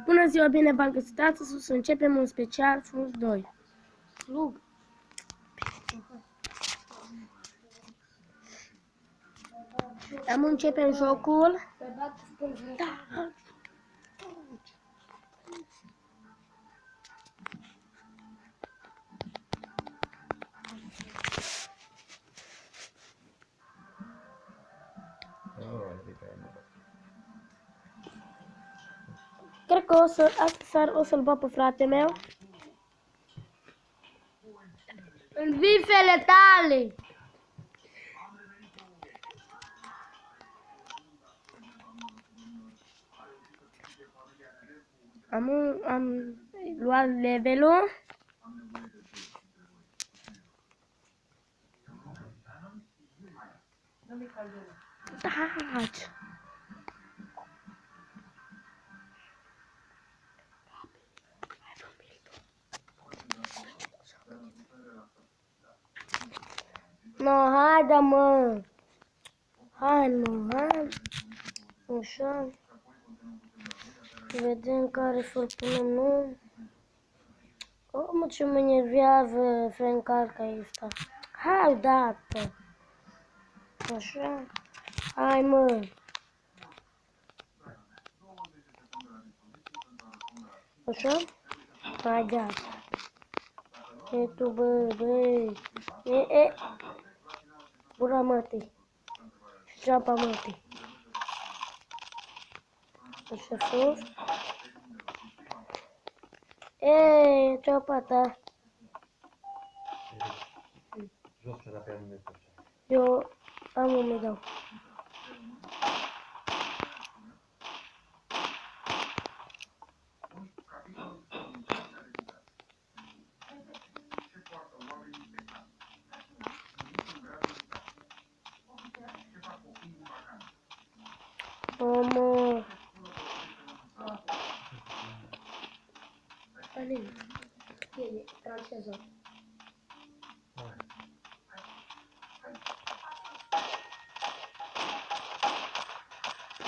Bună ziua, bine v-am găsit astăzi, o să începem un special Frunz 2. Slug. Am începem jocul. Da. Cred că o să-l bag pe frate meu. În vifele tale! Am luat levelul. Taci! No, haide mă! Hai mă, hai! Așa. Vedem care să-l punem noi. Oh, mă, ce mă enervează Francarca asta. Hai odată. Așa. Hai mă. Așa. Hai gata. E tu băi. E. Gura mătii. Și ceapa mătii. Așa sus. E, ceapa ta. Eu am un medal. Mă. Alin. E franceză.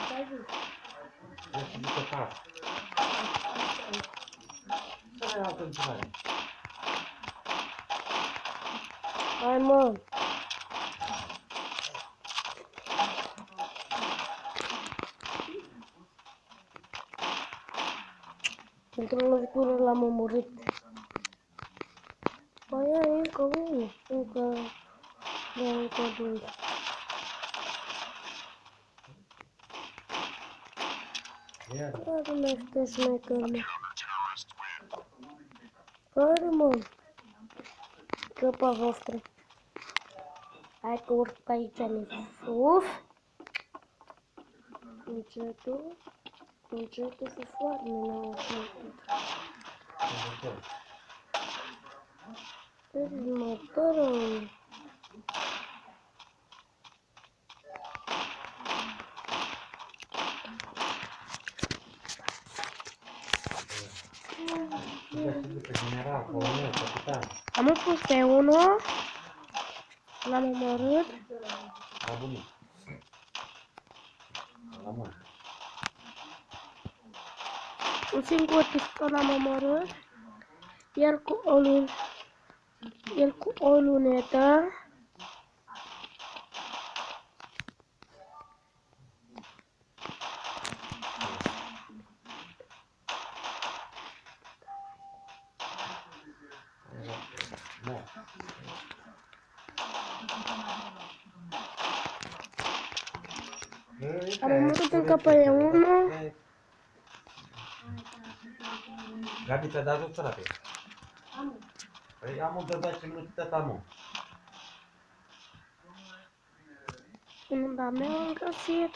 Hai zi. Hai mă. Într-o lovitură l-am omorât. Păi e încă unul. Încă doi. Care mă stă șmecher, mă? Care mă? Căpa voastră. Hai că urc pe aici în sus. Încetul să foarme nouă. Motorul. Am pus pe unul. L-am omorât. Un singur pistol am omorât. El cu o lunetă. Am omorât încă pe unul. Gabi, ți-a dat jos ăla pe? Păi am de 10 minute tăta, mă. Unul meu am găsit.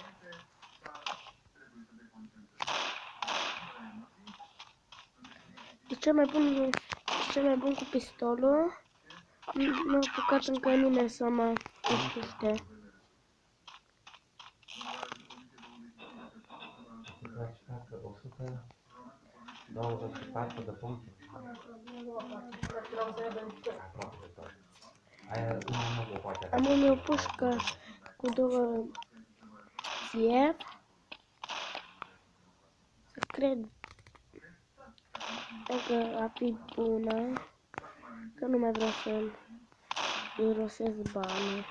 E cel mai bun cu pistolul. Nu a apucat încă nimeni să mă împuște. Facă 124 de puncte. Am o pușcă cu două fier. Să cred Dacă a fi bună, că nu mai vreau să irosesc bani.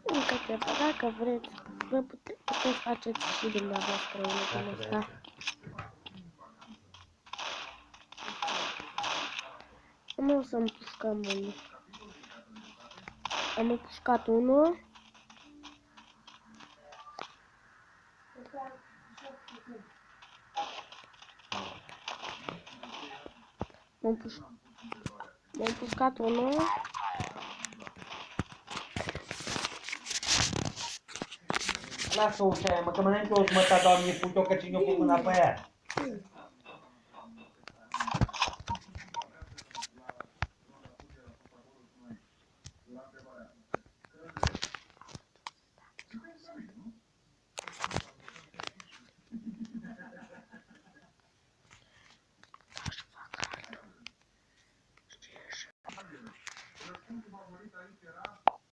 Încă ceva, dacă vreți, vă puteți faceți și dumneavoastră unul din ăsta. Nu o să împușcăm unul. Am împușcat unul. M-am împușcat unul. Lasă ușa aia, mă, că mănânc eu jumătate, doamne, put-o, că cine-o pun mâna pe aia.